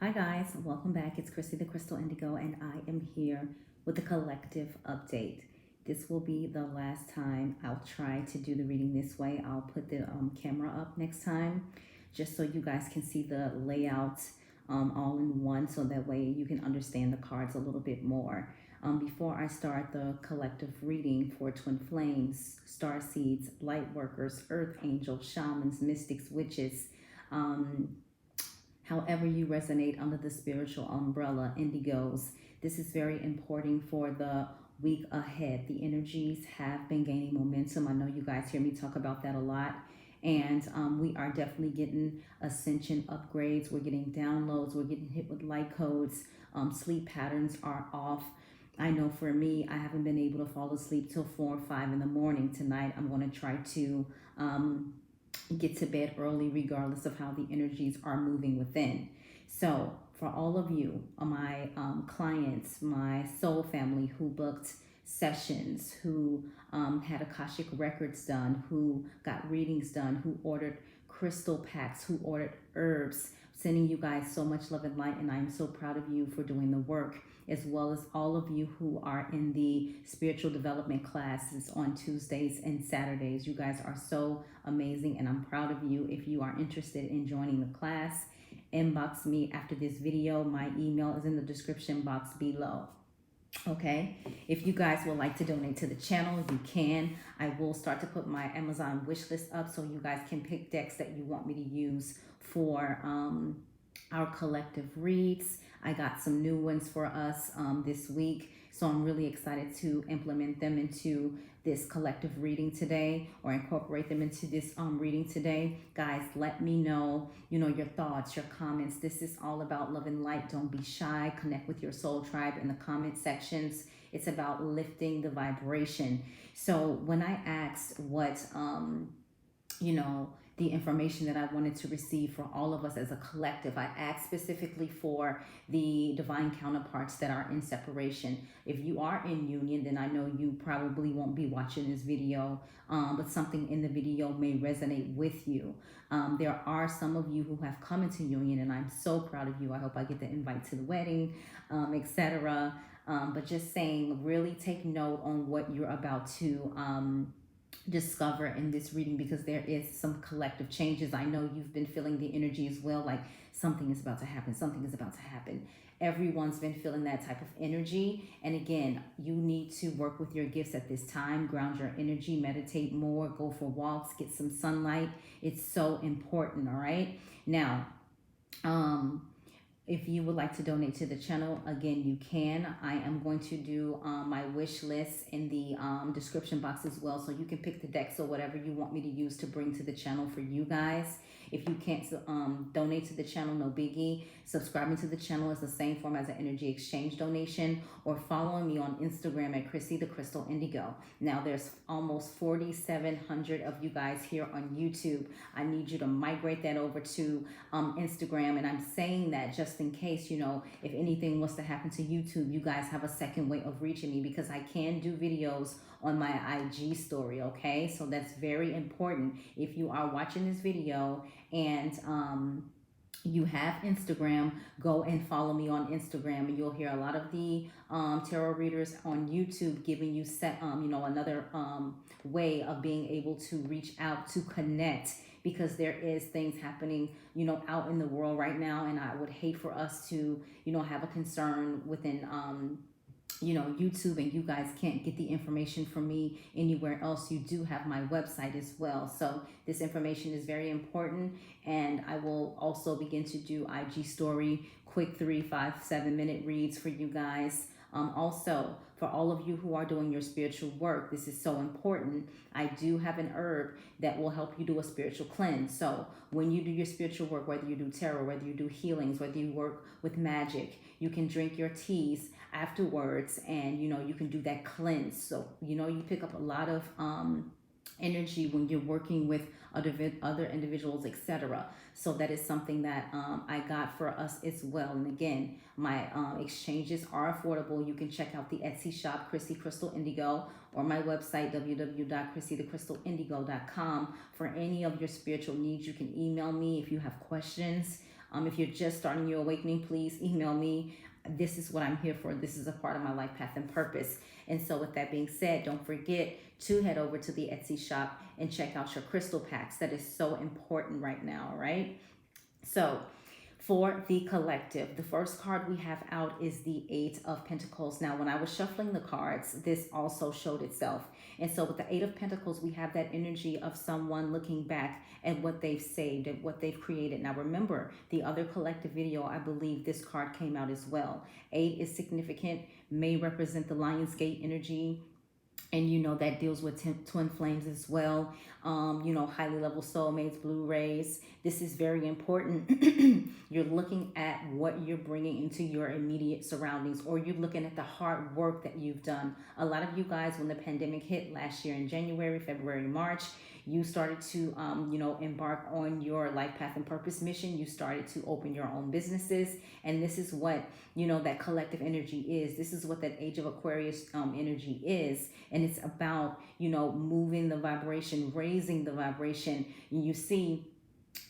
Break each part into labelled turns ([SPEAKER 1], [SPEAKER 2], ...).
[SPEAKER 1] Hi guys, welcome back. It's Chrissy the Crystal Indigo and I am here with a collective update. This will be the last time I'll try to do the reading this way. I'll put the camera up next time just so you guys can see the layout all in one, so that way you can understand the cards a little bit more. Before I start the collective reading for Twin Flames, Star Seeds, Light Workers, Earth Angels, Shamans, Mystics, Witches, however you resonate under the spiritual umbrella, indigos, this is very important for the week ahead. The energies have been gaining momentum. I know you guys hear me talk about that a lot. And we are definitely getting ascension upgrades. We're getting downloads. We're getting hit with light codes. Sleep patterns are off. I know for me, I haven't been able to fall asleep till 4 or 5 in the morning. Tonight, I'm going to try to get to bed early regardless of how the energies are moving within. So for all of you, my clients, my soul family who booked sessions, who had Akashic records done, who got readings done, who ordered crystal packs, who ordered herbs, sending you guys so much love and light, and I'm so proud of you for doing the work, as well as all of you who are in the spiritual development classes on Tuesdays and Saturdays. You guys are so amazing, and I'm proud of you. If you are interested in joining the class, inbox me after this video. My email is in the description box below. Okay, if you guys would like to donate to the channel, you can. I will start to put my Amazon wish list up so you guys can pick decks that you want me to use for our collective reads. I got some new ones for us this week, so I'm really excited to implement them into this collective reading today, or incorporate them into this reading today. Guys, let me know, your thoughts, your comments. This is all about love and light. Don't be shy. Connect with your soul tribe in the comment sections. It's about lifting the vibration. So when I asked what, the information that I wanted to receive for all of us as a collective, I asked specifically for the divine counterparts that are in separation. If you are in union, then I know you probably won't be watching this video, but something in the video may resonate with you. There are some of you who have come into union, and I'm so proud of you. I hope I get the invite to the wedding, etc. But just saying, really take note on what you're about to discover in this reading, because there is some collective changes. I know you've been feeling the energy as well, like something is about to happen, something is about to happen. Everyone's been feeling that type of energy. And again, you need to work with your gifts at this time. Ground your energy, meditate more, go for walks, get some sunlight. It's so important. All right, now if you would like to donate to the channel, again, you can. I am going to do my wish list in the description box as well, so you can pick the decks or whatever you want me to use to bring to the channel for you guys. If you can't donate to the channel, no biggie. Subscribing to the channel is the same form as an energy exchange donation, or following me on Instagram at Chrissy the Crystal Indigo. Now, there's almost 4,700 of you guys here on YouTube. I need you to migrate that over to Instagram, and I'm saying that just in case, if anything was to happen to YouTube, you guys have a second way of reaching me, because I can do videos on my IG story, okay? So that's very important. If you are watching this video and you have Instagram, go and follow me on Instagram, and you'll hear a lot of the tarot readers on YouTube giving you another way of being able to reach out, to connect, because there is things happening, out in the world right now, and I would hate for us to, have a concern within YouTube, and you guys can't get the information from me anywhere else. You do have my website as well. So this information is very important, and I will also begin to do IG story, quick 3, 5, 7-minute reads for you guys. Also, for all of you who are doing your spiritual work, this is so important. I do have an herb that will help you do a spiritual cleanse. So when you do your spiritual work, whether you do tarot, whether you do healings, whether you work with magic, you can drink your teas afterwards, and you can do that cleanse. So you pick up a lot of energy when you're working with other individuals, etc. So that is something that I got for us as well. And again, my exchanges are affordable. You can check out the Etsy shop, Chrissy Crystal Indigo, or my website, www.chrissythecrystalindigo.com, for any of your spiritual needs. You can email me if you have questions. If you're just starting your awakening, please email me. This is what I'm here for. This is a part of my life path and purpose. And so with that being said, don't forget to head over to the Etsy shop and check out your crystal packs. That is so important right now, all right? So for the collective, the first card we have out is the Eight of Pentacles. Now, when I was shuffling the cards, this also showed itself. And so with the Eight of Pentacles, we have that energy of someone looking back at what they've saved, at what they've created. Now, remember, the other collective video, I believe this card came out as well. Eight is significant, may represent the Lion's Gate energy, and you know that deals with twin flames as well. You know, highly level soulmates, blue rays. This is very important. You're looking at what you're bringing into your immediate surroundings, or you're looking at the hard work that you've done. A lot of you guys, when the pandemic hit last year in January, February, March, you started to you know, embark on your life path and purpose mission. You started to open your own businesses, and this is what, you know, that collective energy is. This is what that Age of Aquarius energy is. And it's about, you know, moving the vibration, raising the vibration. You see,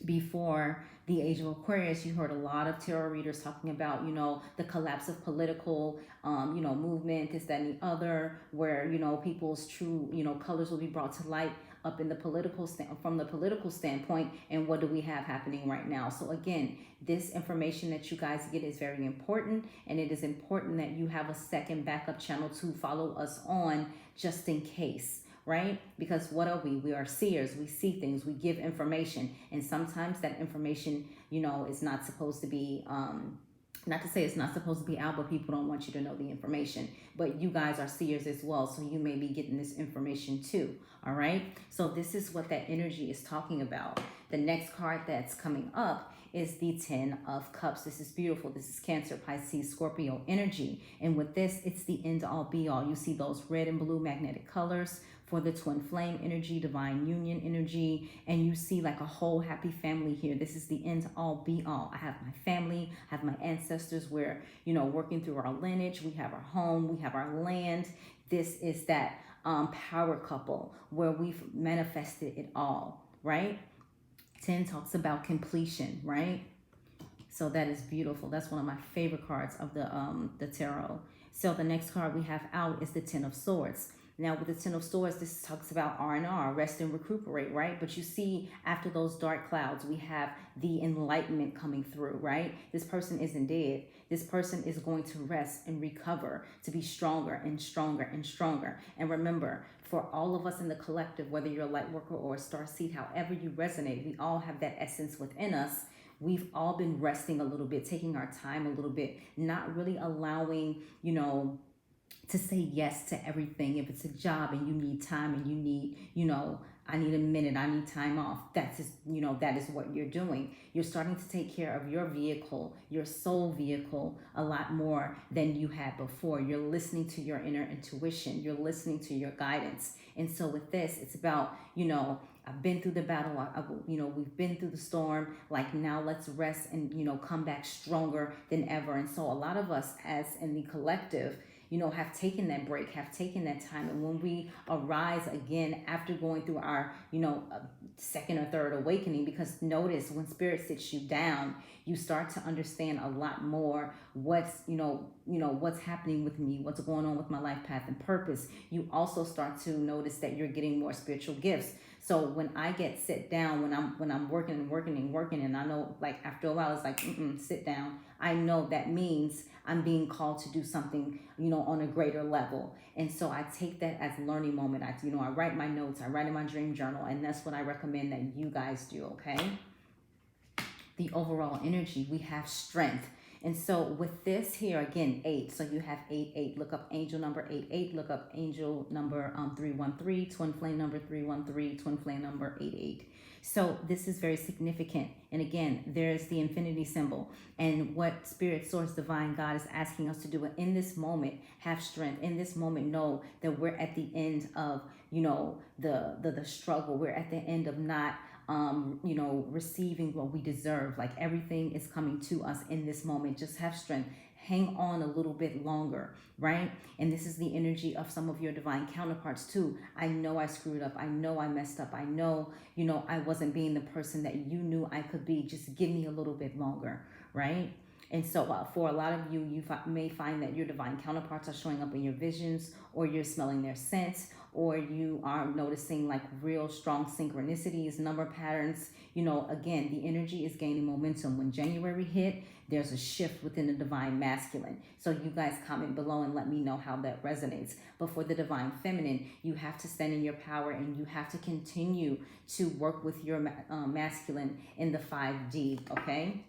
[SPEAKER 1] before the Age of Aquarius, you heard a lot of tarot readers talking about, you know, the collapse of political, you know, movement, this, that, and the other, where, you know, people's true, you know, colors will be brought to light up in the political from the political standpoint. And what do we have happening right now? So again, this information that you guys get is very important, and it is important that you have a second backup channel to follow us on, just in case. Right? Because what are we? We are seers. We see things. We give information. And sometimes that information, you know, is not supposed to be, not to say it's not supposed to be out, but people don't want you to know the information. But you guys are seers as well, so you may be getting this information too. All right? So this is what that energy is talking about. The next card that's coming up is the Ten of Cups. This is beautiful. This is Cancer, Pisces, Scorpio energy. And with this, it's the end all be all. You see those red and blue magnetic colors for the twin flame energy, divine union energy, and you see like a whole happy family here. This is the end all be all. I have my family, I have my ancestors. We're, you know, working through our lineage. We have our home, we have our land. This is that power couple where we've manifested it all, right? 10 talks about completion, right? So that is beautiful. That's one of my favorite cards of the tarot. So the next card we have out is the Ten of Swords. Now with the Ten of Swords, this talks about R&R, rest and recuperate, right? But you see, after those dark clouds, we have the enlightenment coming through, right? This person isn't dead. This person is going to rest and recover to be stronger and stronger and stronger. And remember, for all of us in the collective, whether you're a light worker or a star seed, however you resonate, we all have that essence within us. We've all been resting a little bit, taking our time a little bit, not really allowing, you know, to say yes to everything. If it's a job and you need time and you need, you know, I need a minute, I need time off. That's just, you know, that is what you're doing. You're starting to take care of your vehicle, your soul vehicle, a lot more than you had before. You're listening to your inner intuition. You're listening to your guidance. And so with this, it's about, you know, I've been through the battle, you know, we've been through the storm, like now let's rest and, you know, come back stronger than ever. And so a lot of us as in the collective, you know, have taken that break, have taken that time. And when we arise again after going through our, you know, second or third awakening, because notice when spirit sits you down, you start to understand a lot more what's, you know, what's happening with me, what's going on with my life path and purpose. You also start to notice that you're getting more spiritual gifts. So when I get sit down, when I'm working, and I know like after a while it's like, sit down. I know that means I'm being called to do something, you know, on a greater level. And so I take that as a learning moment. I write my notes, I write in my dream journal, and that's what I recommend that you guys do, okay? The overall energy, we have strength. And so with this here, again, 8. So you have 8. Look up angel number 88. Look up angel number 313, twin flame number 313, twin flame number 88. So this is very significant. And again, there's the infinity symbol. And what Spirit, Source, Divine God is asking us to do in this moment, have strength. In this moment, know that we're at the end of, you know, the struggle. We're at the end of not you know, receiving what we deserve. Like everything is coming to us in this moment. Just have strength. Hang on a little bit longer, right? And this is the energy of some of your divine counterparts too. I know I screwed up. I know I messed up. I know, you know, I wasn't being the person that you knew I could be. Just give me a little bit longer, right? And so for a lot of you, may find that your divine counterparts are showing up in your visions, or you're smelling their scents, or you are noticing like real strong synchronicities, number patterns. You know, again, the energy is gaining momentum. When January hit, there's a shift within the divine masculine. So you guys comment below and let me know how that resonates. But for the divine feminine, you have to stand in your power, and you have to continue to work with your masculine in the 5D, okay?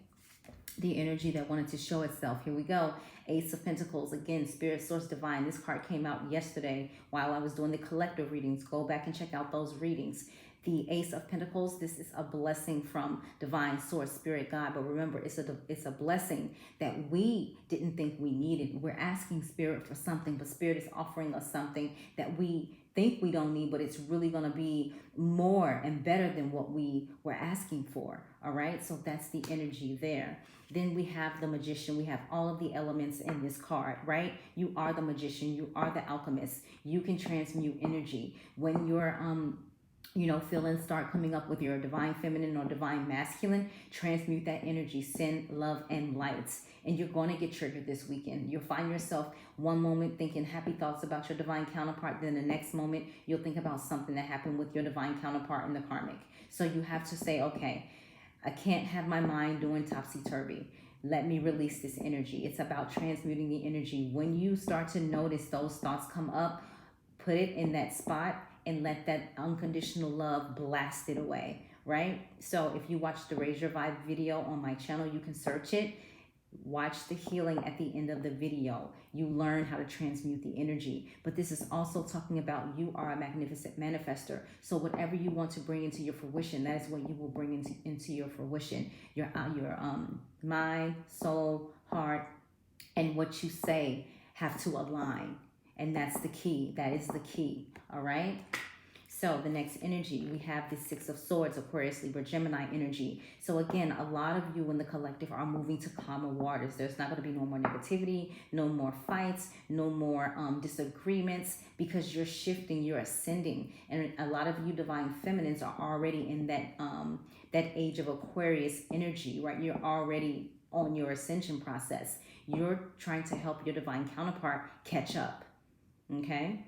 [SPEAKER 1] The energy that wanted to show itself. Here we go. Ace of Pentacles. Again, Spirit, Source, Divine. This card came out yesterday while I was doing the collective readings. Go back and check out those readings. The Ace of Pentacles, this is a blessing from Divine Source, Spirit, God. But remember, it's a blessing that we didn't think we needed. We're asking Spirit for something, but Spirit is offering us something that we think we don't need, but it's really going to be more and better than what we were asking for. All right, so that's the energy there. Then we have the Magician. We have all of the elements in this card, right? You are the Magician. You are the alchemist. You can transmute energy. When you're you know, feelings start coming up with your divine feminine or divine masculine, transmute that energy, send love and light. And you're going to get triggered this weekend. You'll find yourself one moment thinking happy thoughts about your divine counterpart. Then the next moment, you'll think about something that happened with your divine counterpart in the karmic. So you have to say, okay, I can't have my mind doing topsy-turvy. Let me release this energy. It's about transmuting the energy. When you start to notice those thoughts come up, put it in that spot and let that unconditional love blast it away, right? So if you watch the Raise Your Vibe video on my channel, you can search it. Watch the healing at the end of the video. You learn how to transmute the energy. But this is also talking about you are a magnificent manifester. So whatever you want to bring into your fruition, that is what you will bring into your fruition. Your mind, soul, heart, and what you say have to align. And that's the key. That is the key. All right. So the next energy, we have the Six of Swords, Aquarius, Libra, Gemini energy. So again, a lot of you in the collective are moving to calmer waters. There's not going to be no more negativity, no more fights, no more disagreements, because you're shifting, you're ascending. And a lot of you divine feminines are already in that age of Aquarius energy, right? You're already on your ascension process. You're trying to help your divine counterpart catch up. Okay.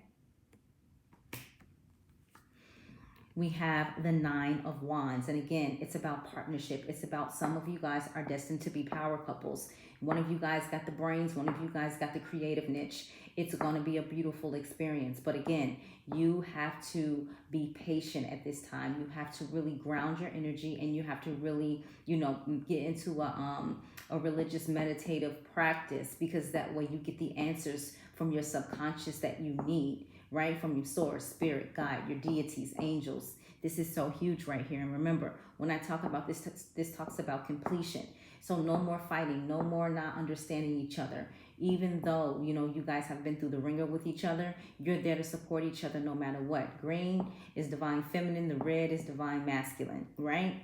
[SPEAKER 1] We have the Nine of Wands. And again, it's about partnership. It's about some of you guys are destined to be power couples. One of you guys got the brains. One of you guys got the creative niche. It's going to be a beautiful experience. But again, you have to be patient at this time. You have to really ground your energy, and you have to really, you know, get into a religious meditative practice, because that way you get the answers from your subconscious that you need. Right? From your source, spirit, guide, your deities, angels. This is so huge right here. And remember, when I talk about this, this talks about completion. So no more fighting, no more not understanding each other. Even though, you know, you guys have been through the ringer with each other, you're there to support each other no matter what. Green is divine feminine. The red is divine masculine, right?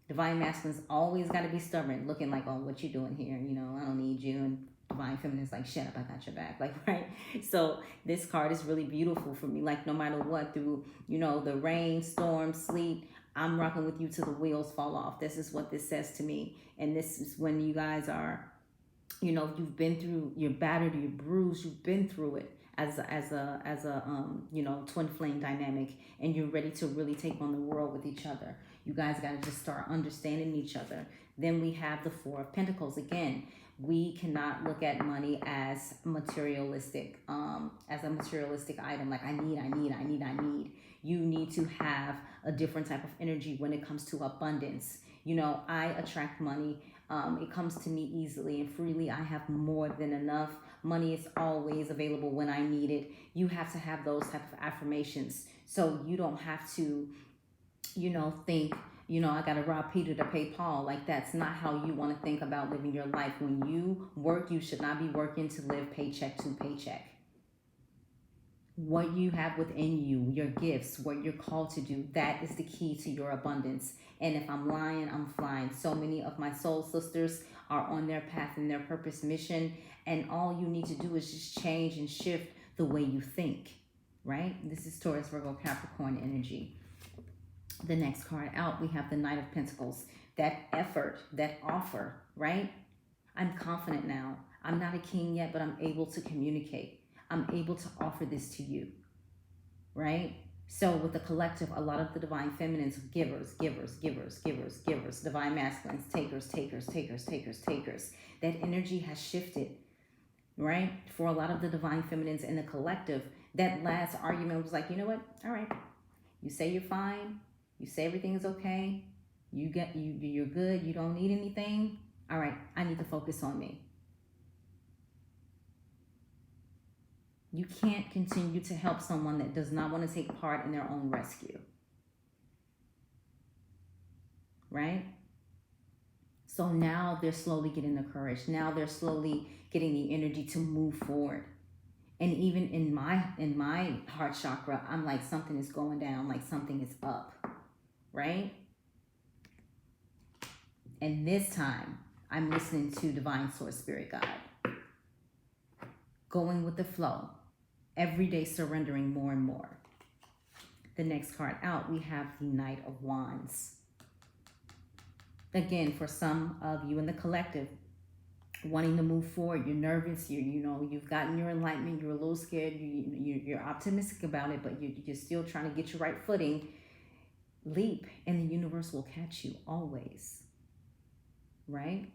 [SPEAKER 1] Divine masculine's always got to be stubborn, looking like, oh, what you doing here? You know, I don't need you. And divine feminine is like, shut up, I got your back. Like, right? So this card is really beautiful for me. Like, no matter what, through, you know, the rain, storm, sleet, I'm rocking with you till the wheels fall off. This is what this says to me. And this is when you guys are, you know, you've been through, you're battered, you're bruised, you've been through it as a you know, twin flame dynamic, and you're ready to really take on the world with each other. You guys got to just start understanding each other. Then we have the Four of Pentacles. Again, we cannot look at money as materialistic, as a materialistic item. Like, I need. You need to have a different type of energy when it comes to abundance. You know, I attract money. It comes to me easily and freely. I have more than enough. Money is always available when I need it. You have to have those type of affirmations. So you don't have to, you know, think, you know, I got to rob Peter to pay Paul. Like, that's not how you want to think about living your life. When you work, you should not be working to live paycheck to paycheck. what you have within you, your gifts, what you're called to do, that is the key to your abundance. And if I'm lying, I'm flying. So many of my soul sisters are on their path and their purpose mission, and all you need to do is just change and shift the way you think, right? This is Taurus, Virgo, Capricorn energy. The next card out, we have the Knight of Pentacles. That effort, that offer, right? I'm confident now. I'm not a king yet, but I'm able to communicate. I'm able to offer this to you, right? So with the collective, a lot of the divine feminines, givers, givers, givers, givers, givers, divine masculines, takers, takers, takers, takers, takers. That energy has shifted, right? For a lot of the divine feminines in the collective, that last argument was like, you know what? All right, you say you're fine. You say everything is okay. You're good. You don't need anything. All right, I need to focus on me. You can't continue to help someone that does not want to take part in their own rescue. Right? So now they're slowly getting the courage. Now they're slowly getting the energy to move forward. And even in my heart chakra, I'm like, something is going down, like something is up. Right? And this time, I'm listening to Divine Source Spirit Guide. Going with the flow. Every day surrendering more and more. The next card out, we have the Knight of Wands. Again, for some of you in the collective, wanting to move forward, you're nervous, you've gotten your enlightenment, you're a little scared, you're optimistic about it, but you're still trying to get your right footing. Leap, and the universe will catch you always. Right?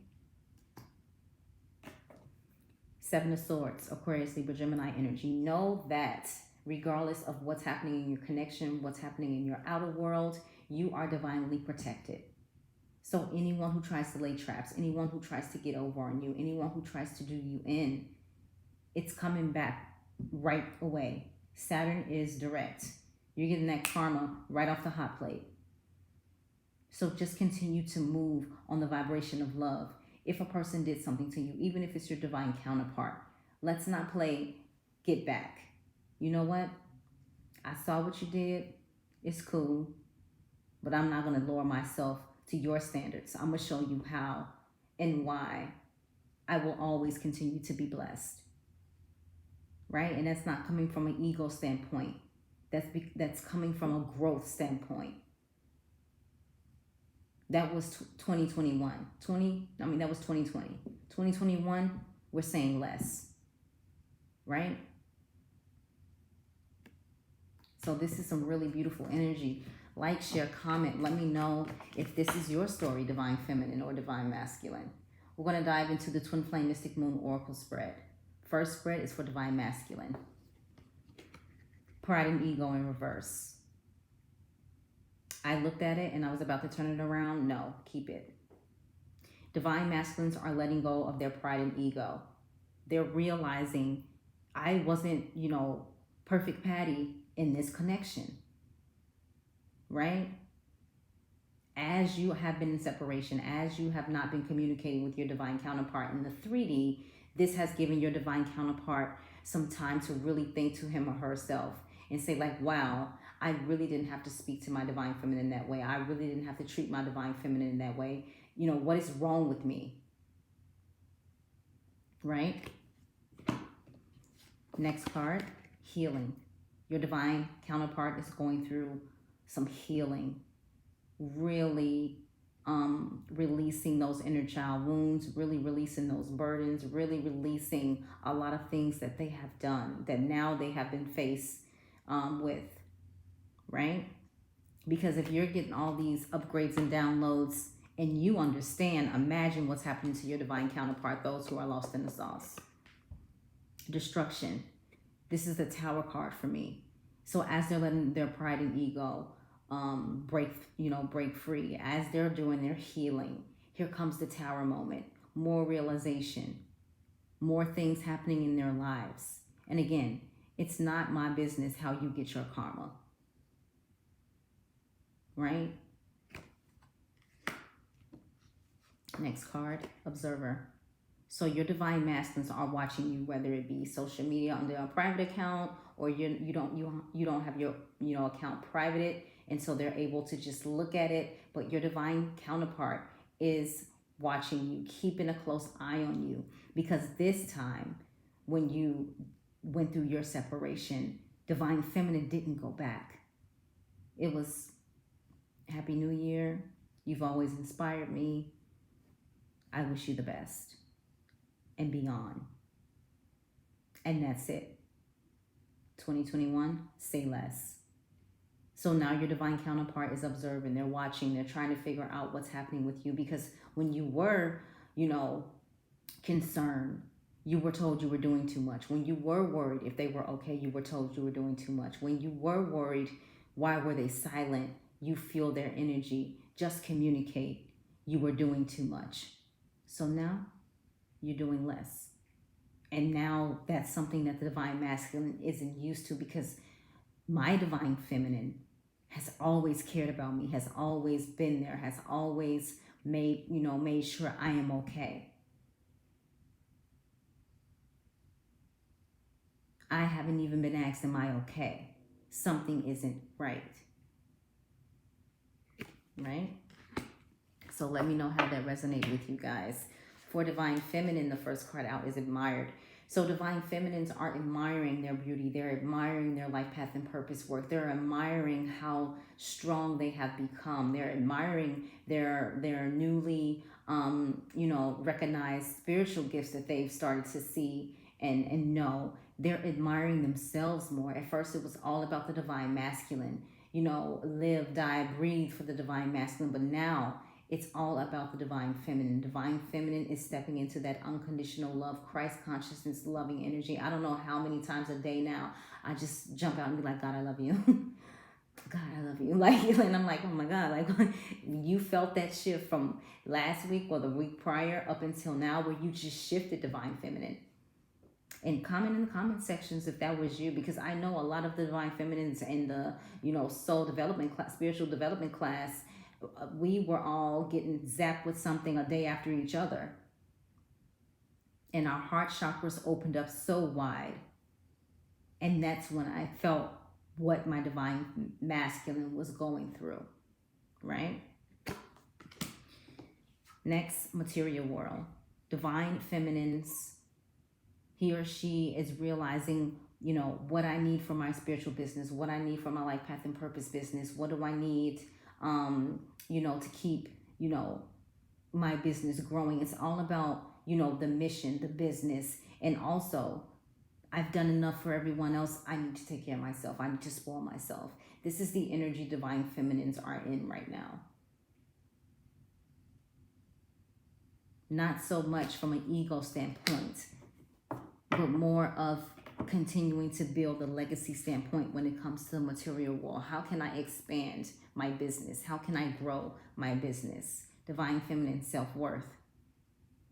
[SPEAKER 1] Seven of Swords, Aquarius, Libra, Gemini energy. Know that regardless of what's happening in your connection, what's happening in your outer world, you are divinely protected. So anyone who tries to lay traps, anyone who tries to get over on you, anyone who tries to do you in, it's coming back right away. Saturn is direct. You're getting that karma right off the hot plate. So just continue to move on the vibration of love. If a person did something to you, even if it's your divine counterpart, let's not play get back. You know what? I saw what you did. It's cool. But I'm not going to lower myself to your standards. I'm going to show you how and why I will always continue to be blessed. Right? And that's not coming from an ego standpoint. That's coming from a growth standpoint. That was 2021. That was 2020. 2021, we're saying less. Right? So this is some really beautiful energy. Like, share, comment. Let me know if this is your story, Divine Feminine or Divine Masculine. We're going to dive into the Twin Flame Mystic Moon Oracle spread. First spread is for Divine Masculine. Pride and Ego in reverse. I looked at it and I was about to turn it around. No, keep it. Divine Masculines are letting go of their pride and ego. They're realizing I wasn't, perfect Patty in this connection. Right? As you have been in separation, as you have not been communicating with your divine counterpart in the 3D, this has given your divine counterpart some time to really think to him or herself and say like, wow, I really didn't have to speak to my divine feminine that way. I really didn't have to treat my divine feminine in that way. What is wrong with me? Right? Next card, healing. Your divine counterpart is going through some healing. Really releasing those inner child wounds, really releasing those burdens, really releasing a lot of things that they have done that now they have been faced with. Right? Because if you're getting all these upgrades and downloads and you understand, imagine what's happening to your divine counterpart, those who are lost in the sauce. Destruction. This is the Tower card for me. So as they're letting their pride and ego break free, as they're doing their healing, here comes the Tower moment. More realization, more things happening in their lives. And again, it's not my business how you get your karma. Right? Next card, Observer. So your divine masculines are watching you, whether it be social media under a private account or you don't have your account privated, and so they're able to just look at it. But your divine counterpart is watching you, keeping a close eye on you, because this time when you went through your separation, divine feminine didn't go back. It was, Happy New Year. You've always inspired me. I wish you the best. And beyond. And that's it. 2021, say less. So now your divine counterpart is observing. They're watching. They're trying to figure out what's happening with you. Because when you were, concerned, you were told you were doing too much. When you were worried if they were okay, you were told you were doing too much. When you were worried, why were they silent? You feel their energy. Just communicate. You were doing too much. So now you're doing less. And now that's something that the divine masculine isn't used to, because my divine feminine has always cared about me, has always been there, has always made sure I am okay. I haven't even been asked, am I okay? Something isn't right. Right? So let me know how that resonates with you guys. For divine feminine, the first card out is admired. So divine feminines are admiring their beauty. They're admiring their life path and purpose work. They're admiring how strong they have become. They're admiring their newly recognized spiritual gifts that they've started to see and know. They're admiring themselves more. At first, it was all about the divine masculine. Live, die, breathe for the divine masculine. But now it's all about the divine feminine. Divine feminine is stepping into that unconditional love, Christ consciousness, loving energy. I don't know how many times a day now I just jump out and be like, God, I love you. God, I love you. And I'm like, oh my God, you felt that shift from last week or the week prior up until now, where you just shifted divine feminine. And comment in the comment sections if that was you, because I know a lot of the divine feminines in the soul development class, spiritual development class, we were all getting zapped with something a day after each other, and our heart chakras opened up so wide. And that's when I felt what my divine masculine was going through. Right? Next, material world. Divine feminines, he or she is realizing, what I need for my spiritual business, what I need for my life path and purpose business. What do I need, to keep, my business growing? It's all about, the mission, the business. And also, I've done enough for everyone else. I need to take care of myself. I need to spoil myself. This is the energy divine feminines are in right now. Not so much from an ego standpoint, but more of continuing to build a legacy standpoint when it comes to the material world. How can I expand my business? How can I grow my business? Divine feminine self-worth.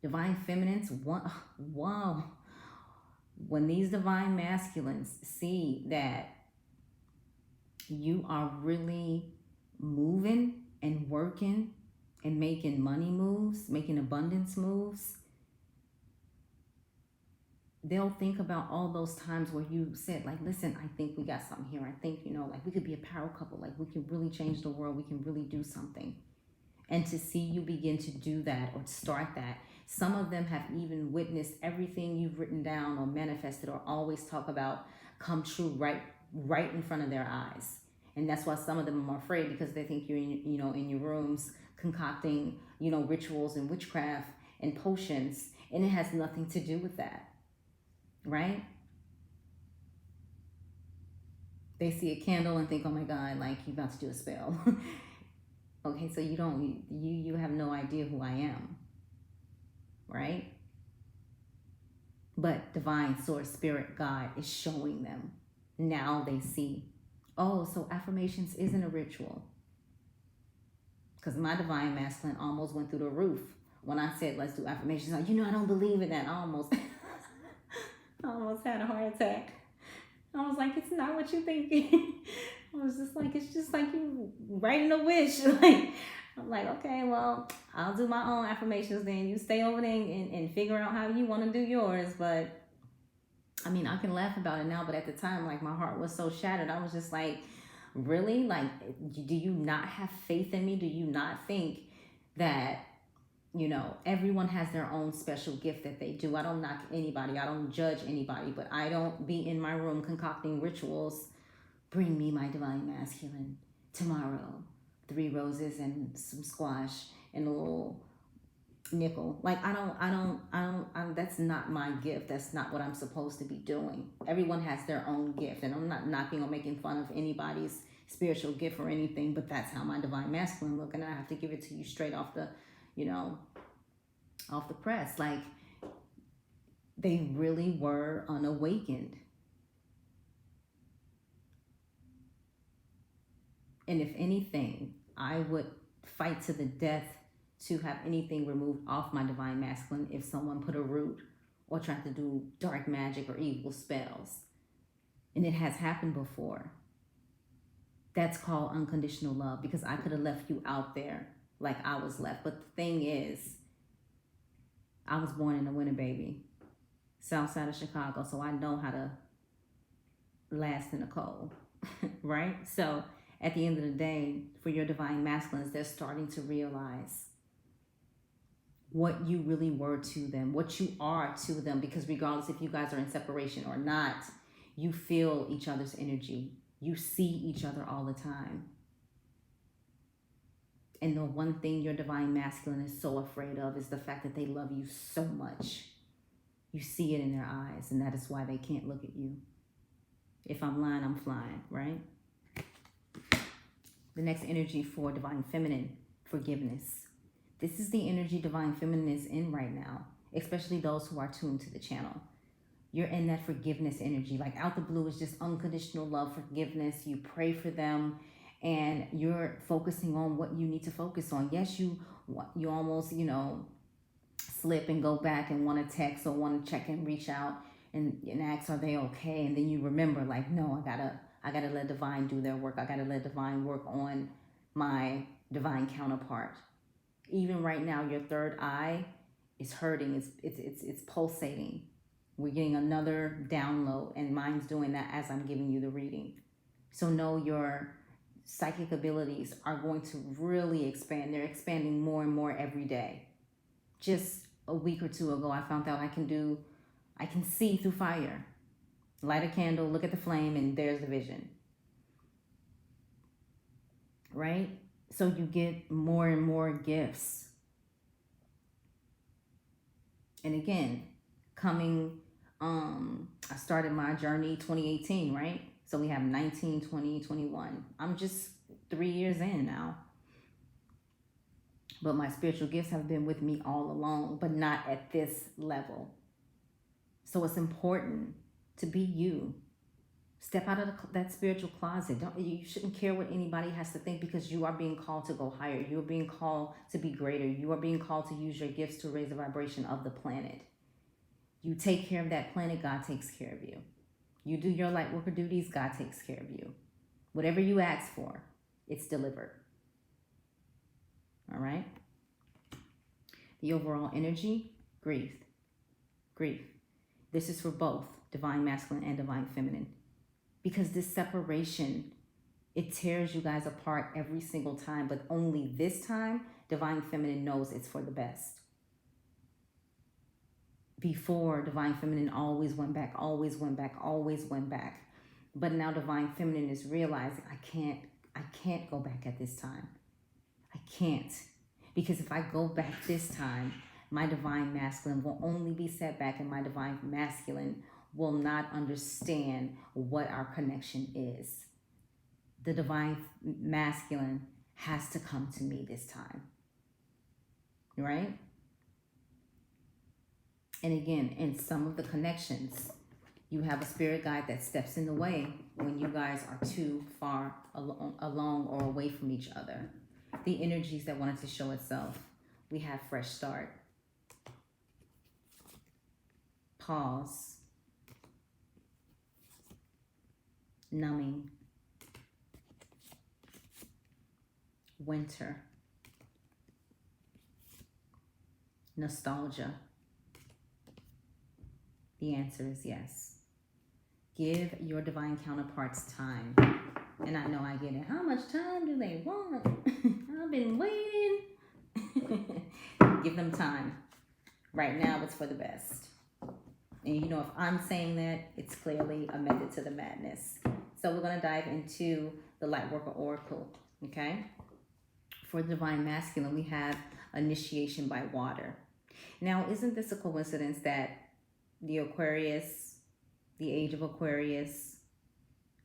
[SPEAKER 1] Divine feminines, wow. When these divine masculines see that you are really moving and working and making money moves, making abundance moves, they'll think about all those times where you said, listen, I think we got something here. I think, we could be a power couple. We can really change the world. We can really do something. And to see you begin to do that or start that. Some of them have even witnessed everything you've written down or manifested or always talk about come true right in front of their eyes. And that's why some of them are afraid, because they think you're in your rooms concocting, rituals and witchcraft and potions. And it has nothing to do with that. Right? They see a candle and think, oh my God, you're about to do a spell. Okay, so you have no idea who I am. Right? But divine source, spirit, God is showing them. Now they see, oh, so affirmations isn't a ritual. Because my divine masculine almost went through the roof when I said, let's do affirmations. I don't believe in that. I almost had a heart attack. I was like, it's not what you're thinking. I was just like, it's just like you writing a wish. I'm like, okay, well, I'll do my own affirmations then. You stay over there and figure out how you want to do yours. But I mean, I can laugh about it now, but at the time, like, my heart was so shattered. I was just like, really? Like, do you not have faith in me? Do you not think that, you know, everyone has their own special gift that they do? I don't knock anybody. I don't judge anybody, but I don't be in my room concocting rituals. Bring me my divine masculine tomorrow. 3 roses and some squash and a little nickel. Like, that's not my gift. That's not what I'm supposed to be doing. Everyone has their own gift, and I'm not knocking or making fun of anybody's spiritual gift or anything, but that's how my divine masculine look, and I have to give it to you straight off the, you know, off the press. Like, they really were unawakened. And if anything, I would fight to the death to have anything removed off my divine masculine if someone put a root or tried to do dark magic or evil spells. And it has happened before. That's called unconditional love, because I could have left you out there like I was left. But the thing is, I was born in a winter, baby, south side of Chicago, so I know how to last in the cold, right? So at the end of the day, for your divine masculines, they're starting to realize what you really were to them, what you are to them, because regardless if you guys are in separation or not, you feel each other's energy. You see each other all the time. And the one thing your divine masculine is so afraid of is the fact that they love you so much. You see it in their eyes, and that is why they can't look at you. If I'm lying, I'm flying, right? The next energy for divine feminine, forgiveness. This is the energy divine feminine is in right now, especially those who are tuned to the channel. You're in that forgiveness energy. Like, out the blue is just unconditional love, forgiveness. You pray for them, and you're focusing on what you need to focus on. Yes, you almost, you know, slip and go back and want to text or want to check and reach out and ask, are they okay? And then you remember, like, no, I gotta let divine do their work. I gotta let divine work on my divine counterpart. Even right now, your third eye is hurting. It's pulsating. We're getting another download, and mine's doing that as I'm giving you the reading. So know your psychic abilities are going to really expand. They're expanding more and more every day. Just a week or two ago, I found out I can see through fire. Light a candle, look at the flame, and there's the vision. Right? So you get more and more gifts. And again, I started my journey 2018, right? So we have 19, 20, 21. I'm just 3 years in now. But my spiritual gifts have been with me all along, but not at this level. So it's important to be you. Step out of that spiritual closet. You shouldn't care what anybody has to think, because you are being called to go higher. You are being called to be greater. You are being called to use your gifts to raise the vibration of the planet. You take care of that planet, God takes care of you. You do your light worker duties, God takes care of you. Whatever you ask for, it's delivered. All right? The overall energy, grief. Grief. This is for both divine masculine and divine feminine. Because this separation, it tears you guys apart every single time, but only this time, divine feminine knows it's for the best. Before, divine feminine always went back, always went back, always went back. But now divine feminine is realizing, I can't go back at this time. I can't. Because if I go back this time, my divine masculine will only be set back, and my divine masculine will not understand what our connection is. The divine masculine has to come to me this time. Right? And again, in some of the connections, you have a spirit guide that steps in the way when you guys are too far along or away from each other. The energies that wanted to show itself. We have fresh start. Pause. Numbing. Winter. Nostalgia. The answer is yes. Give your divine counterparts time. And I know I get it. How much time do they want? I've been waiting. Give them time. Right now, it's for the best. And you know, if I'm saying that, it's clearly a method to the madness. So we're going to dive into the Lightworker Oracle, okay? For the Divine Masculine, we have initiation by water. Now, isn't this a coincidence that the Aquarius, the age of Aquarius,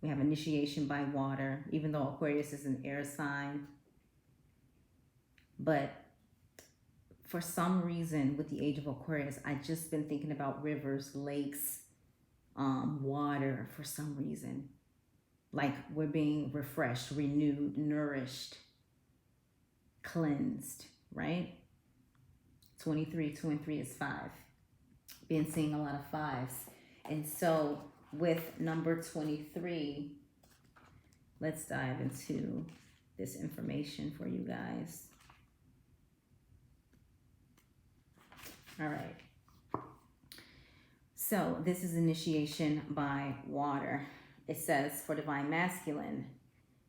[SPEAKER 1] we have initiation by water, even though Aquarius is an air sign. But for some reason, with the age of Aquarius, I've just been thinking about rivers, lakes, water for some reason. Like we're being refreshed, renewed, nourished, cleansed, right? 23, 2 and 3 is 5. Been seeing a lot of 5s. And so with number 23, let's dive into this information for you guys. All right. So this is initiation by water. It says for Divine Masculine,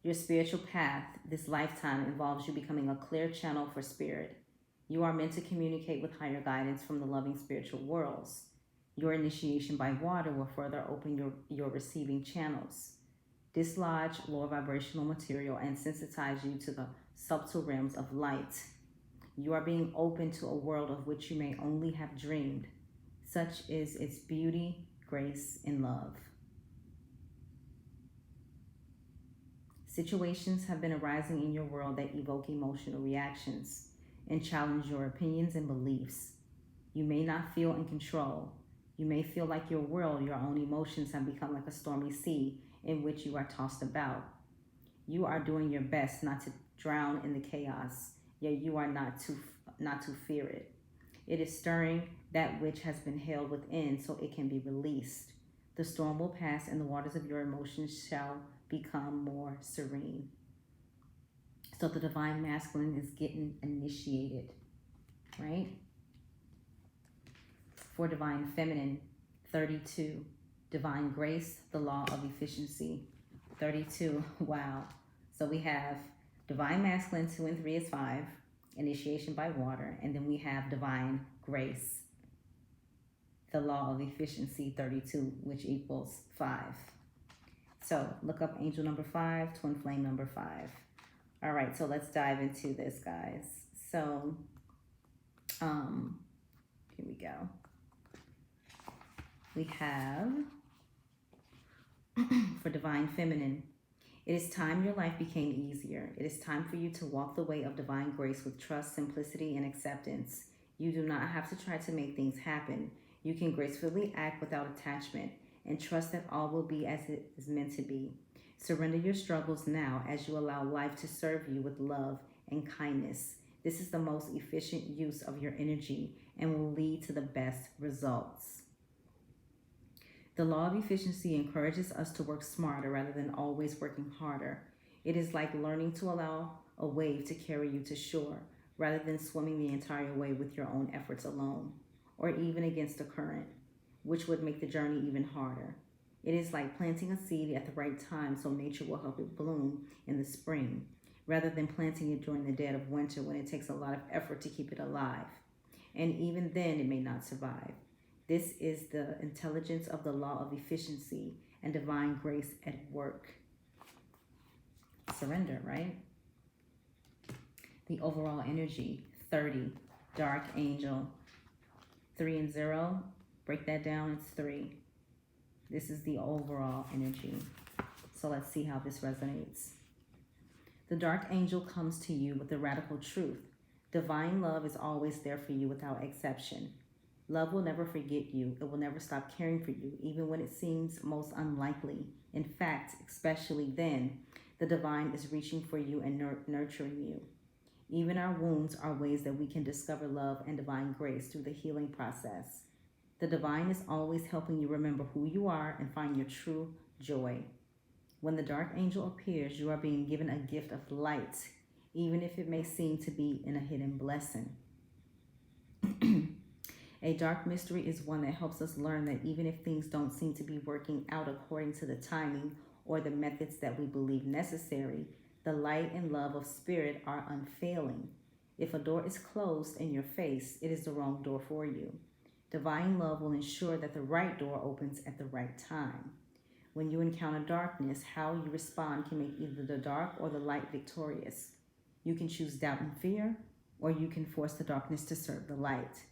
[SPEAKER 1] your spiritual path this lifetime involves you becoming a clear channel for spirit. You are meant to communicate with higher guidance from the loving spiritual worlds. Your initiation by water will further open your receiving channels, dislodge lower vibrational material, and sensitize you to the subtle realms of light. You are being open to a world of which you may only have dreamed. Such is its beauty, grace, and love. Situations have been arising in your world that evoke emotional reactions and challenge your opinions and beliefs. You may not feel in control. You may feel like your world, your own emotions have become like a stormy sea in which you are tossed about. You are doing your best not to drown in the chaos, yet you are not to fear it. It is stirring that which has been held within so it can be released. The storm will pass and the waters of your emotions shall become more serene. So the Divine Masculine is getting initiated, right? For Divine Feminine, 32. Divine Grace, the Law of Efficiency, 32. Wow. So we have Divine Masculine, 2 and 3 is 5. Initiation by water. And then we have Divine Grace, the Law of Efficiency, 32, which equals 5. So look up angel number 5, twin flame number 5. All right, so let's dive into this, guys. So, here we go. We have, for Divine Feminine, it is time your life became easier. It is time for you to walk the way of divine grace with trust, simplicity, and acceptance. You do not have to try to make things happen. You can gracefully act without attachment and trust that all will be as it is meant to be. Surrender your struggles now as you allow life to serve you with love and kindness. This is the most efficient use of your energy and will lead to the best results. The law of efficiency encourages us to work smarter rather than always working harder. It is like learning to allow a wave to carry you to shore rather than swimming the entire way with your own efforts alone, or even against the current, which would make the journey even harder. It is like planting a seed at the right time so nature will help it bloom in the spring, rather than planting it during the dead of winter when it takes a lot of effort to keep it alive. And even then, it may not survive. This is the intelligence of the law of efficiency and divine grace at work. Surrender, right? The overall energy, 30, dark angel, 3 and 0. Break that down, it's 3. This is the overall energy. So let's see how this resonates. The dark angel comes to you with the radical truth. Divine love is always there for you without exception. Love will never forget you. It will never stop caring for you, even when it seems most unlikely. In fact, especially then, the divine is reaching for you and nurturing you. Even our wounds are ways that we can discover love and divine grace through the healing process. The divine is always helping you remember who you are and find your true joy. When the dark angel appears, you are being given a gift of light, even if it may seem to be in a hidden blessing. A dark mystery is one that helps us learn that even if things don't seem to be working out according to the timing or the methods that we believe necessary, the light and love of spirit are unfailing. If a door is closed in your face, it is the wrong door for you. Divine love will ensure that the right door opens at the right time. When you encounter darkness, how you respond can make either the dark or the light victorious. You can choose doubt and fear, or you can force the darkness to serve the light.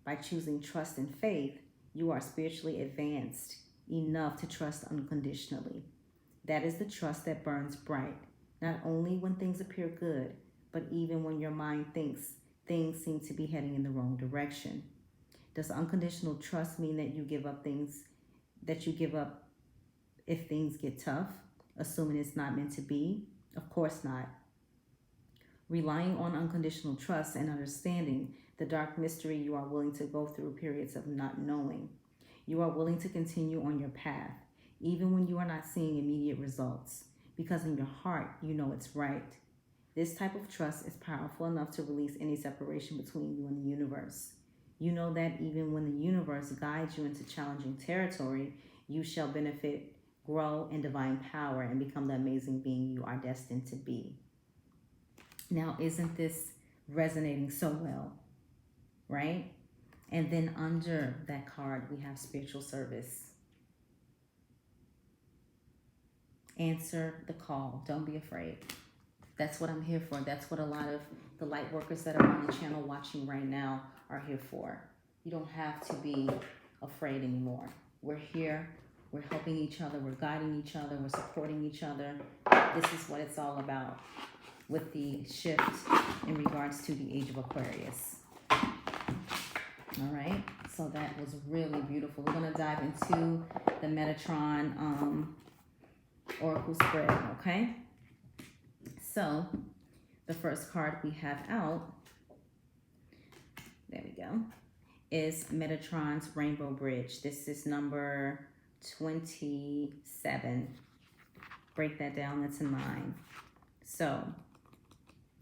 [SPEAKER 1] By choosing trust and faith, you are spiritually advanced enough to trust unconditionally. That is the trust that burns bright, not only when things appear good, but even when your mind thinks things seem to be heading in the wrong direction. Does unconditional trust mean that you give up if things get tough, assuming it's not meant to be? Of course not. Relying on unconditional trust and understanding the dark mystery, you are willing to go through periods of not knowing. You are willing to continue on your path, even when you are not seeing immediate results, because in your heart, you know it's right. This type of trust is powerful enough to release any separation between you and the universe. You know that even when the universe guides you into challenging territory, you shall benefit, grow in divine power, and become the amazing being you are destined to be. Now, isn't this resonating so well, right? And then under that card, we have spiritual service. Answer the call. Don't be afraid. That's what I'm here for. That's what a lot of the light workers that are on the channel watching right now are here for. You don't have to be afraid anymore. We're here. We're helping each other. We're guiding each other. We're supporting each other. This is what it's all about with the shift in regards to the age of Aquarius. All right. So that was really beautiful. We're going to dive into the Metatron Oracle spread. Okay. So the first card we have out, there we go, is Metatron's Rainbow Bridge. This is number 27. Break that down, that's a 9. So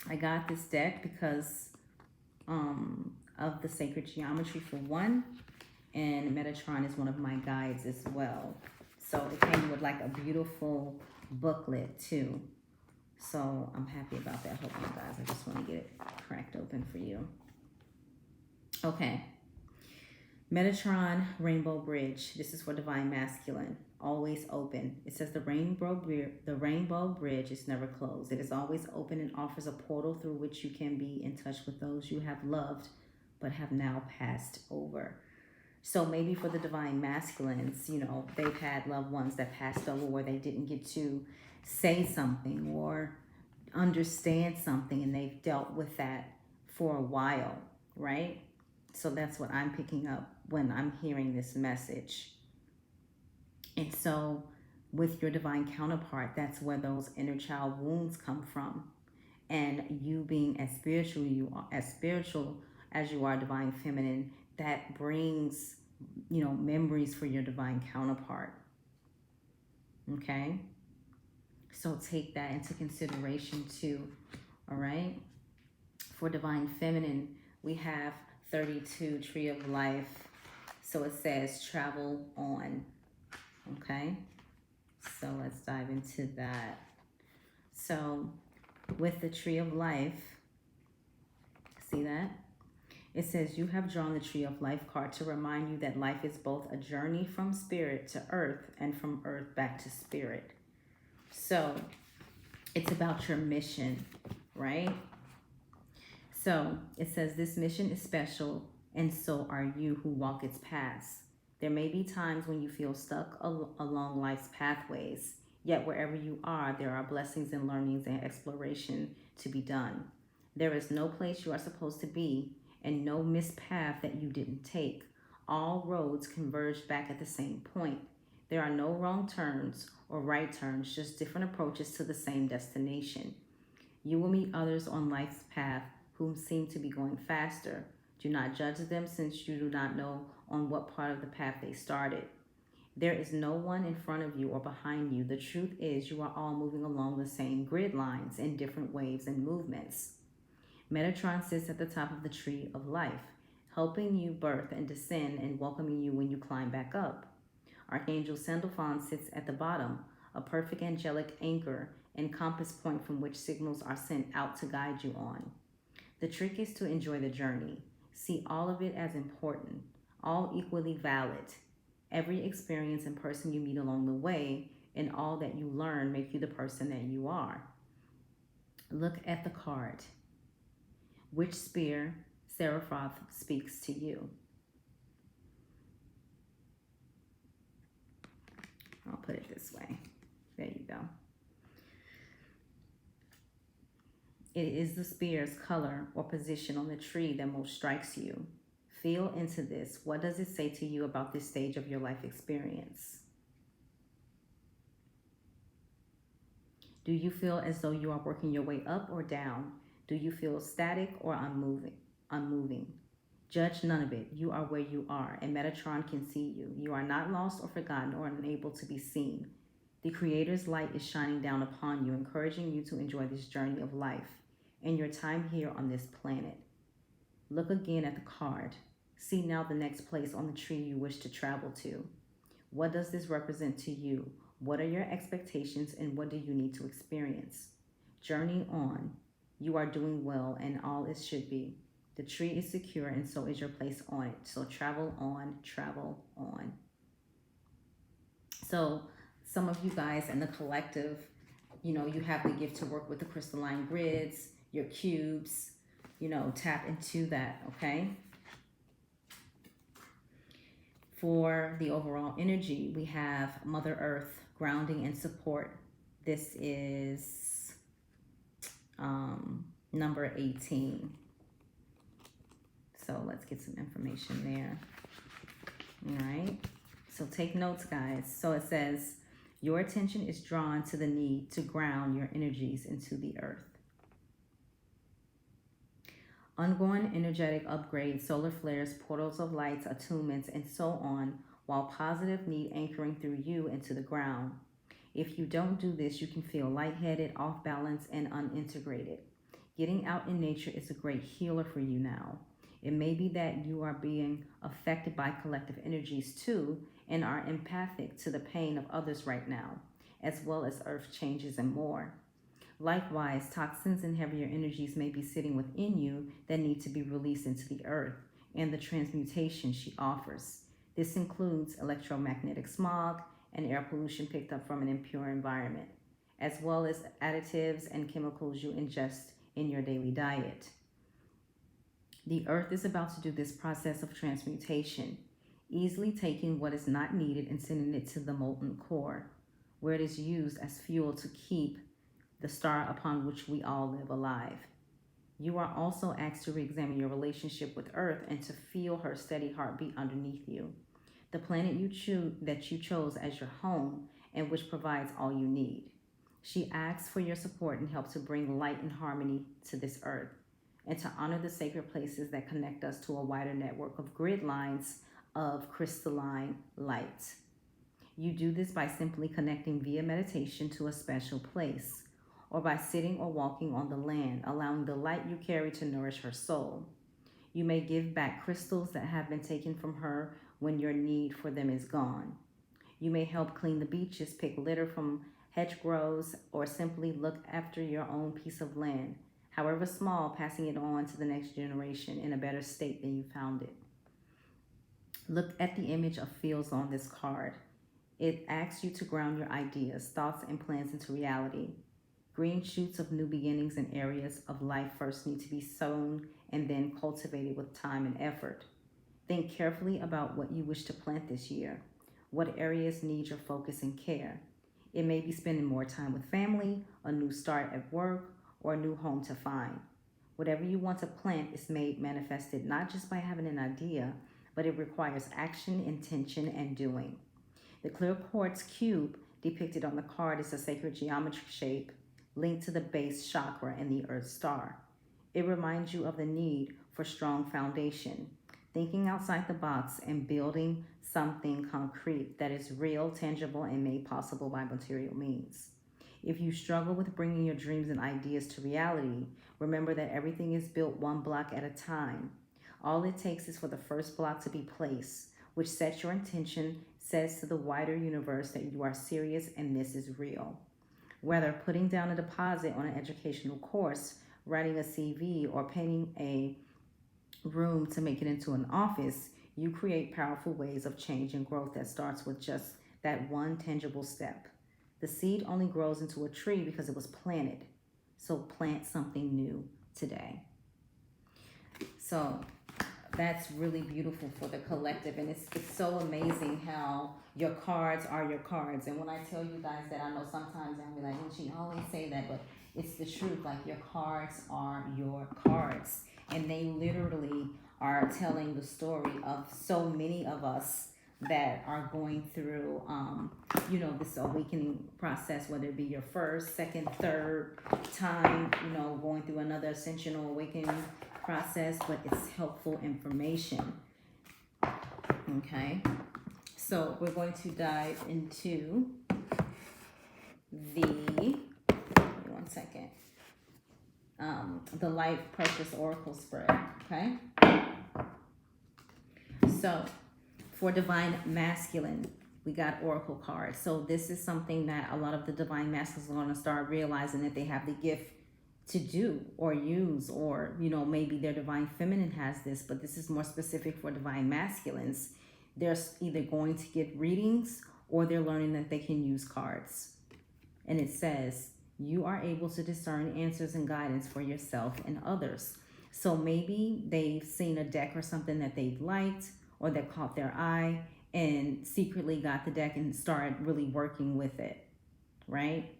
[SPEAKER 1] I got this deck because of the sacred geometry for one, and Metatron is one of my guides as well. So it came with like a beautiful booklet too. So I'm happy about that. Hold on, guys. I just want to get it cracked open for you. Okay. Metatron Rainbow Bridge. This is for Divine Masculine. Always open. It says the Rainbow Bridge is never closed. It is always open and offers a portal through which you can be in touch with those you have loved but have now passed over. So maybe for the Divine Masculines, you know, they've had loved ones that passed over where they didn't get to say something or understand something, and they've dealt with that for a while, right? So that's what I'm picking up when I'm hearing this message. And so with your divine counterpart, that's where those inner child wounds come from. And you being as spiritual as you are divine feminine, that brings, you know, memories for your divine counterpart. Okay? So take that into consideration too. All right? For divine feminine, we have 32, Tree of Life. So it says travel on. Okay? So let's dive into that. So with the Tree of Life, see that? It says you have drawn the Tree of Life card to remind you that life is both a journey from spirit to earth and from earth back to spirit. So it's about your mission, right? So it says this mission is special, and so are you who walk its paths. There may be times when you feel stuck along life's pathways, yet wherever you are, there are blessings and learnings and exploration to be done. There is no place you are supposed to be and no missed path that you didn't take. All roads converge back at the same point. There are no wrong turns or right turns, just different approaches to the same destination. You will meet others on life's path whom seem to be going faster. Do not judge them, since you do not know on what part of the path they started. There is no one in front of you or behind you. The truth is you are all moving along the same grid lines in different waves and movements. Metatron sits at the top of the Tree of Life, helping you birth and descend and welcoming you when you climb back up. Archangel Sandalphon sits at the bottom, a perfect angelic anchor and compass point from which signals are sent out to guide you on. The trick is to enjoy the journey. See all of it as important, all equally valid. Every experience and person you meet along the way and all that you learn make you the person that you are. Look at the card. Which spear Seraphoth speaks to you? I'll put it this way. There you go. It is the spear's color or position on the tree that most strikes you. Feel into this. What does it say to you about this stage of your life experience? Do you feel as though you are working your way up or down? Do you feel static or unmoving? Judge none of it. You are where you are, and Metatron can see you. You are not lost or forgotten or unable to be seen. The Creator's light is shining down upon you, encouraging you to enjoy this journey of life and your time here on this planet. Look again at the card. See now the next place on the tree you wish to travel to. What does this represent to you? What are your expectations and what do you need to experience? Journey on. You are doing well and all it should be. The tree is secure and so is your place on it. So travel on, travel on. So some of you guys in the collective, you have the gift to work with the crystalline grids, your cubes, tap into that, okay? For the overall energy, we have Mother Earth, grounding and support. This is number 18. So let's get some information there. All right. So take notes, guys. So it says, your attention is drawn to the need to ground your energies into the earth. Ongoing energetic upgrades, solar flares, portals of lights, attunements, and so on, while positive need anchoring through you into the ground. If you don't do this, you can feel lightheaded, off balance, and unintegrated. Getting out in nature is a great healer for you now. It may be that you are being affected by collective energies too and are empathic to the pain of others right now, as well as earth changes and more. Likewise, toxins and heavier energies may be sitting within you that need to be released into the earth and the transmutation she offers. This includes electromagnetic smog and air pollution picked up from an impure environment, as well as additives and chemicals you ingest in your daily diet. The earth is about to do this process of transmutation, easily taking what is not needed and sending it to the molten core, where it is used as fuel to keep the star upon which we all live alive. You are also asked to re-examine your relationship with Earth and to feel her steady heartbeat underneath you, the planet that you chose as your home and which provides all you need. She asks for your support and help to bring light and harmony to this Earth, and to honor the sacred places that connect us to a wider network of grid lines of crystalline light. You do this by simply connecting via meditation to a special place, or by sitting or walking on the land, allowing the light you carry to nourish her soul. You may give back crystals that have been taken from her when your need for them is gone. You may help clean the beaches, pick litter from hedgerows, or simply look after your own piece of land, however small, passing it on to the next generation in a better state than you found it. Look at the image of fields on this card. It asks you to ground your ideas, thoughts, and plans into reality. Green shoots of new beginnings in areas of life first need to be sown and then cultivated with time and effort. Think carefully about what you wish to plant this year. What areas need your focus and care? It may be spending more time with family, a new start at work, or a new home to find. Whatever you want to plant is made manifested not just by having an idea, but it requires action, intention, and doing. The clear quartz cube depicted on the card is a sacred geometric shape linked to the base chakra and the earth star. It reminds you of the need for strong foundation, thinking outside the box and building something concrete that is real, tangible, and made possible by material means. If you struggle with bringing your dreams and ideas to reality, remember that everything is built one block at a time. All it takes is for the first block to be placed, which sets your intention, says to the wider universe that you are serious and this is real. Whether putting down a deposit on an educational course, writing a CV, or painting a room to make it into an office, you create powerful ways of change and growth that starts with just that one tangible step. The seed only grows into a tree because it was planted. So plant something new today. So that's really beautiful for the collective, and it's so amazing how your cards are your cards. And when I tell you guys that, I know sometimes I'll be like, oh, she always say that, but it's the truth. Like, your cards are your cards, and they literally are telling the story of so many of us that are going through this awakening process, whether it be your first, second, third time, going through another ascension or awakening process, but it's helpful information. Okay, so we're going to dive into the Life Purpose Oracle spread. Okay, so for Divine Masculine, we got Oracle cards. So this is something that a lot of the Divine Masculines are going to start realizing that they have the gift to do or use, or maybe their Divine Feminine has this, but this is more specific for Divine Masculines. They're either going to get readings or they're learning that they can use cards. And it says, you are able to discern answers and guidance for yourself and others. So maybe they've seen a deck or something that they've liked or that caught their eye and secretly got the deck and started really working with it, right?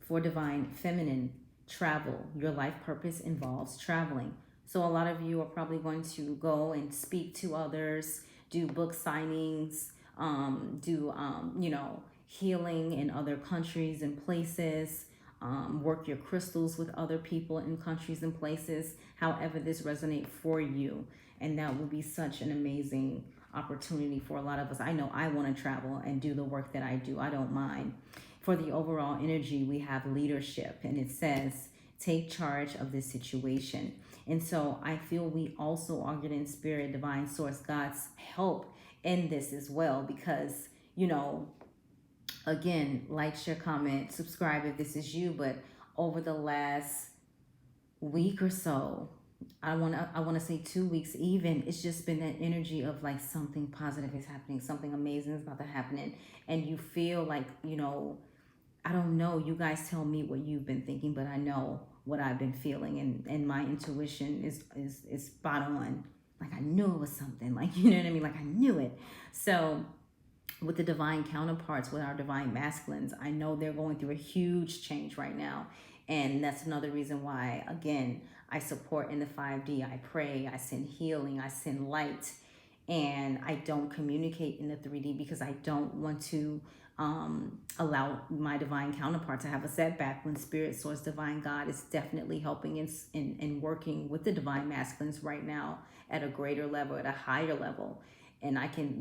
[SPEAKER 1] For Divine Feminine, travel. Your life purpose involves traveling. So a lot of you are probably going to go and speak to others, do book signings, do healing in other countries and places, work your crystals with other people in countries and places, however this resonates for you. And that will be such an amazing opportunity for a lot of us. I know I want to travel and do the work that I do. I don't mind. For the overall energy, we have leadership, and it says, take charge of this situation. And so I feel we also are getting Spirit, Divine Source, God's help in this as well, because, again, like, share, comment, subscribe if this is you. But over the last week or so, I want to say 2 weeks even, it's just been that energy of like something positive is happening, something amazing is about to happen, and you feel like, I don't know, you guys tell me what you've been thinking, but I know what I've been feeling, and my intuition is spot on. Like, I knew it was something, like, you know what I mean? Like, I knew it. So with the divine counterparts, with our Divine Masculines, I know they're going through a huge change right now. And that's another reason why, again, I support in the 5D. I pray, I send healing, I send light, and I don't communicate in the 3D because I don't want to allow my divine counterpart to have a setback when Spirit, Source, Divine God is definitely helping in working with the Divine Masculines right now at a greater level, at a higher level. And I can,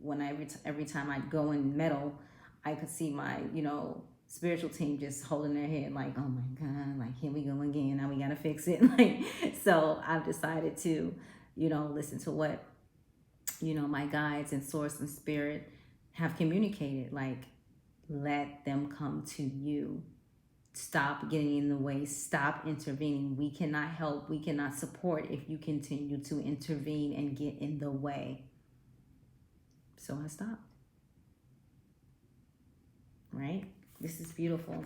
[SPEAKER 1] when every time I go and meddle, I could see my, spiritual team just holding their head like, oh my God, like, here we go again. Now we got to fix it. Like, so I've decided to, listen to what, my guides and Source and Spirit have communicated. Like, let them come to you. Stop getting in the way. Stop intervening. We cannot help. We cannot support if you continue to intervene and get in the way. So I stopped. Right? This is beautiful.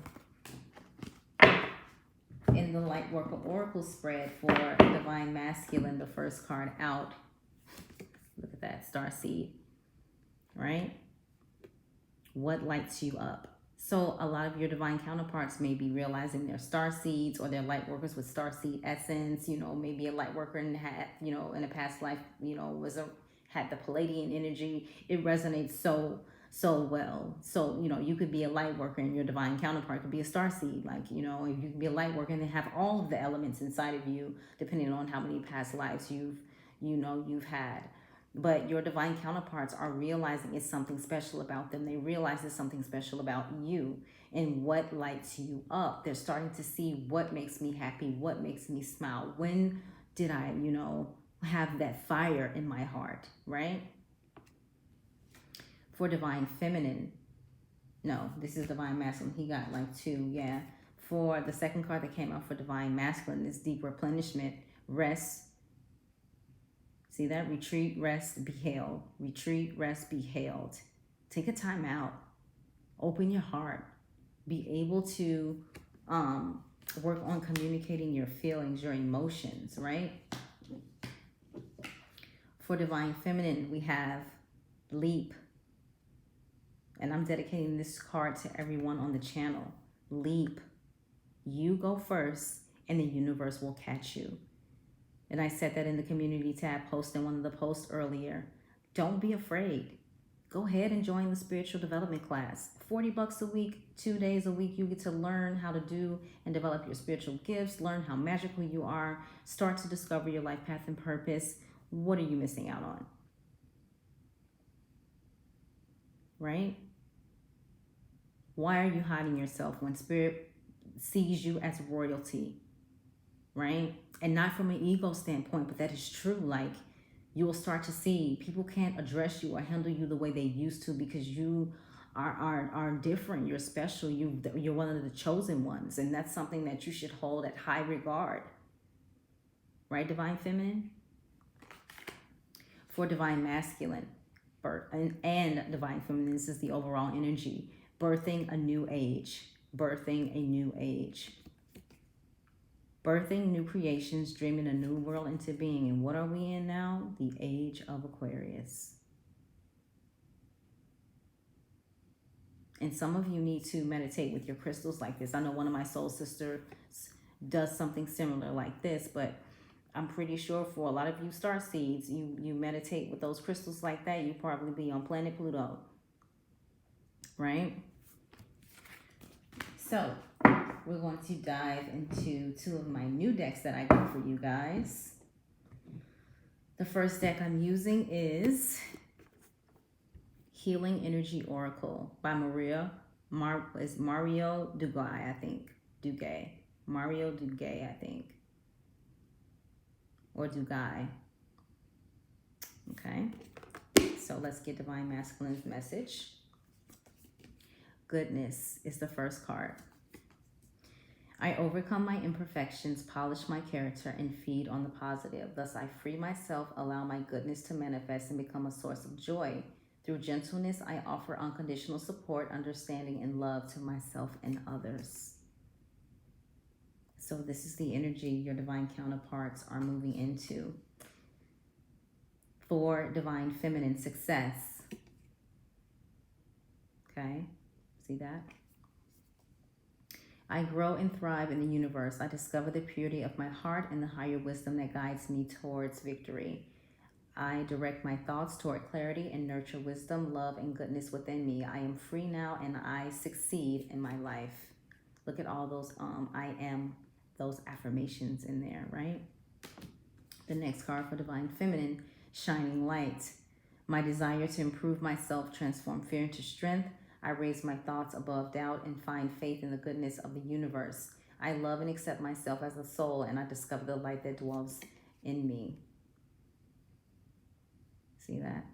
[SPEAKER 1] In the Lightworker Oracle spread for Divine Masculine, the first card out. Look at that, Starseed. Right? What lights you up? So a lot of your divine counterparts may be realizing they're star seeds, or they're light workers with star seed essence. Maybe a light worker and had, in a past life, had the Palladian energy. It resonates so well. So, you could be a light worker and your divine counterpart could be a star seed. Like, you can be a light worker and have all of the elements inside of you, depending on how many past lives you've had. But your divine counterparts are realizing it's something special about them. They realize it's something special about you and what lights you up. They're starting to see what makes me happy, what makes me smile. When did I, you know, have that fire in my heart, right? For Divine Feminine, no, this is Divine Masculine. He got like 2, yeah. For the second card that came out for Divine Masculine, this deep replenishment, rest. See that? Retreat, rest, be held. Retreat, rest, be held. Take a time out. Open your heart. Be able to work on communicating your feelings, your emotions, right? For Divine Feminine, we have leap. And I'm dedicating this card to everyone on the channel. Leap. You go first, and the universe will catch you. And I said that in the community tab post in one of the posts earlier. Don't be afraid. Go ahead and join the spiritual development class. $40 a week, 2 days a week. You get to learn how to do and develop your spiritual gifts, learn how magical you are, start to discover your life path and purpose. What are you missing out on? Right? Why are you hiding yourself when Spirit sees you as royalty? Right? And not from an ego standpoint, but that is true. Like, you will start to see people can't address you or handle you the way they used to because you are different. You're special. You're one of the chosen ones. And that's something that you should hold at high regard. Right, Divine Feminine? For Divine Masculine and Divine Feminine, this is the overall energy. Birthing a new age. Birthing a new age. Birthing new creations, dreaming a new world into being. And what are we in now? The age of Aquarius. And some of you need to meditate with your crystals like this. I know one of my soul sisters does something similar like this, but I'm pretty sure for a lot of you star seeds, you meditate with those crystals like that, you probably be on planet Pluto. Right? So we're going to dive into 2 of my new decks that I got for you guys. The first deck I'm using is Healing Energy Oracle by Mario Duguay, I think. Mario Duguay, I think. Or Duguay. Okay. So let's get Divine Masculine's message. Goodness is the first card. I overcome my imperfections, polish my character, and feed on the positive. Thus I free myself, allow my goodness to manifest and become a source of joy. Through gentleness, I offer unconditional support, understanding, and love to myself and others. So this is the energy your divine counterparts are moving into. For Divine Feminine, success. Okay, see that? I grow and thrive in the universe. I discover the purity of my heart and the higher wisdom that guides me towards victory. I direct my thoughts toward clarity and nurture wisdom, love, and goodness within me. I am free now and I succeed in my life. Look at all those I am, those affirmations in there, right? The next card for Divine Feminine, Shining Light. My desire to improve myself, transform fear into strength. I raise my thoughts above doubt and find faith in the goodness of the universe. I love and accept myself as a soul, and I discover the light that dwells in me. See that?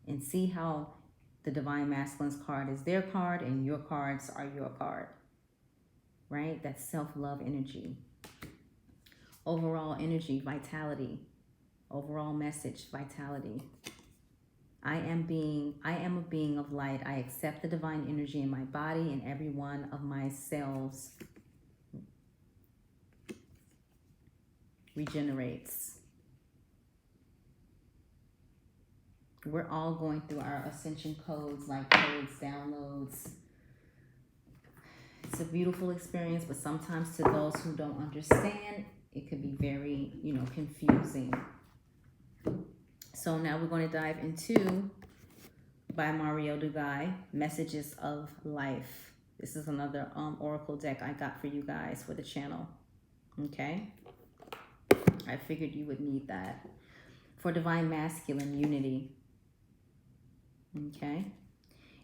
[SPEAKER 1] And see how the Divine Masculine's card is their card and your cards are your card. Right? That's self-love energy. Overall energy, vitality. Overall message, vitality. I am a being of light. I accept the divine energy in my body and every one of my cells regenerates. We're all going through our ascension codes, like codes, downloads. It's a beautiful experience, but sometimes to those who don't understand, it could be very, confusing. So now we're going to dive into, by Mario Duguay, Messages of Life. This is another oracle deck I got for you guys for the channel. Okay? I figured you would need that. For Divine Masculine, Unity. Okay?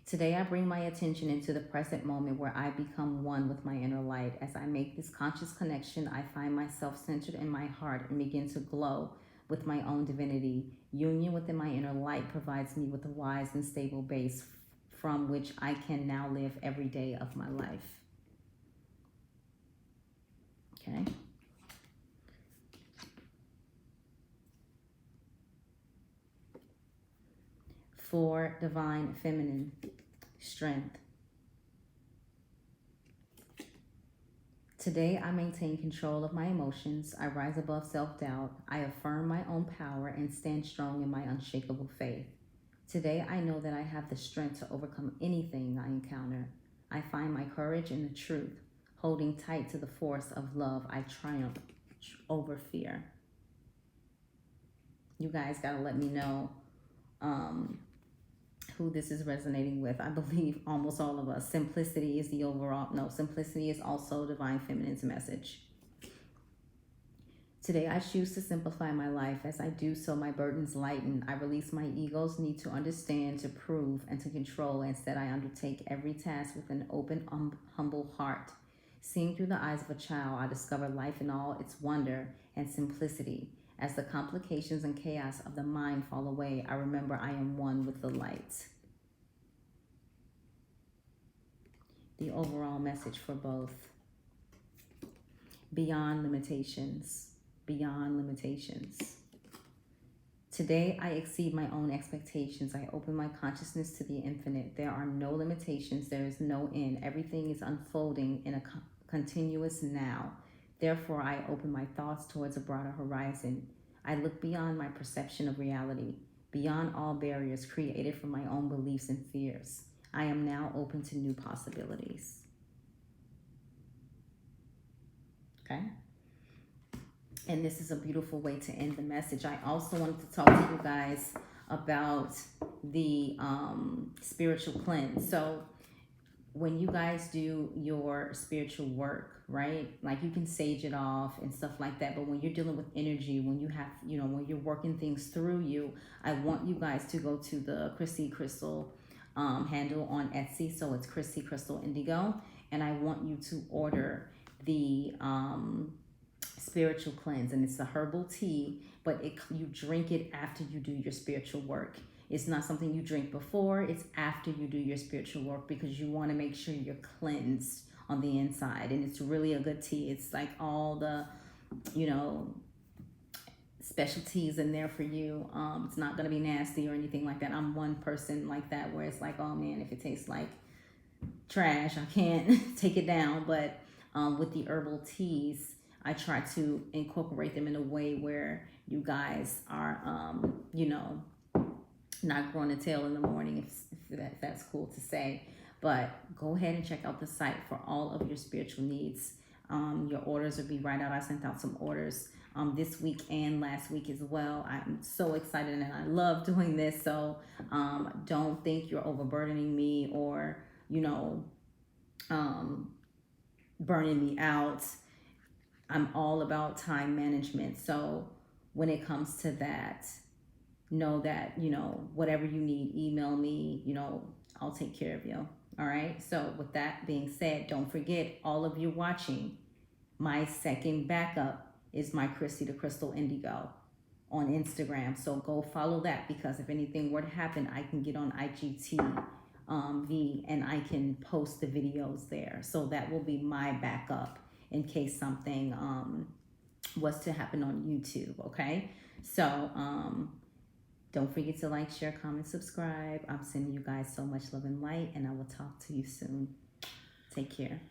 [SPEAKER 1] Today, I bring my attention into the present moment where I become one with my inner light. As I make this conscious connection, I find myself centered in my heart and begin to glow with my own divinity. Union within my inner light provides me with a wise and stable base from which I can now live every day of my life. Okay. For divine feminine strength. Today, I maintain control of my emotions. I rise above self-doubt. I affirm my own power and stand strong in my unshakable faith. Today, I know that I have the strength to overcome anything I encounter. I find my courage in the truth. Holding tight to the force of love, I triumph over fear. You guys got to let me know who this is resonating with. I believe almost all of us. Simplicity is the overall, no, simplicity is also divine feminine's message. Today, I choose to simplify my life. As I do so, my burdens lighten. I release my ego's need to understand, to prove, and to control. Instead, I undertake every task with an open, humble heart. Seeing through the eyes of a child, I discover life in all its wonder and simplicity. As the complications and chaos of the mind fall away, I remember I am one with the light. The overall message for both. Beyond limitations. Beyond limitations. Today, I exceed my own expectations. I open my consciousness to the infinite. There are no limitations. There is no end. Everything is unfolding in a continuous now. Therefore, I open my thoughts towards a broader horizon. I look beyond my perception of reality, beyond all barriers created from my own beliefs and fears. I am now open to new possibilities. Okay? And this is a beautiful way to end the message. I also wanted to talk to you guys about the spiritual cleanse. So when you guys do your spiritual work, right? Like you can sage it off and stuff like that. But when you're dealing with energy, when you have, when you're working things through you, I want you guys to go to the Chrissy Crystal handle on Etsy. So it's Chrissy Crystal Indigo. And I want you to order the spiritual cleanse. And it's a herbal tea, but you drink it after you do your spiritual work. It's not something you drink before. It's after you do your spiritual work because you want to make sure you're cleansed on the inside. And it's really a good tea. It's like all the, specialties in there for you. It's not going to be nasty or anything like that. I'm one person like that where it's like, oh man, if it tastes like trash, I can't take it down. But with the herbal teas, I try to incorporate them in a way where you guys are, not growing a tail in the morning, if that's cool to say. But go ahead and check out the site for all of your spiritual needs. Your orders will be right out. I sent out some orders this week and last week as well. I'm so excited and I love doing this. So don't think you're overburdening me or, burning me out. I'm all about time management. So when it comes to that, know that, whatever you need, email me, I'll take care of you. All right. So with that being said, don't forget, all of you watching, my second backup is my Chrissy the Crystal Indigo on Instagram. So go follow that because if anything were to happen, I can get on IGTV and I can post the videos there. So that will be my backup in case something was to happen on YouTube. Okay. So, don't forget to like, share, comment, subscribe. I'm sending you guys so much love and light, and I will talk to you soon. Take care.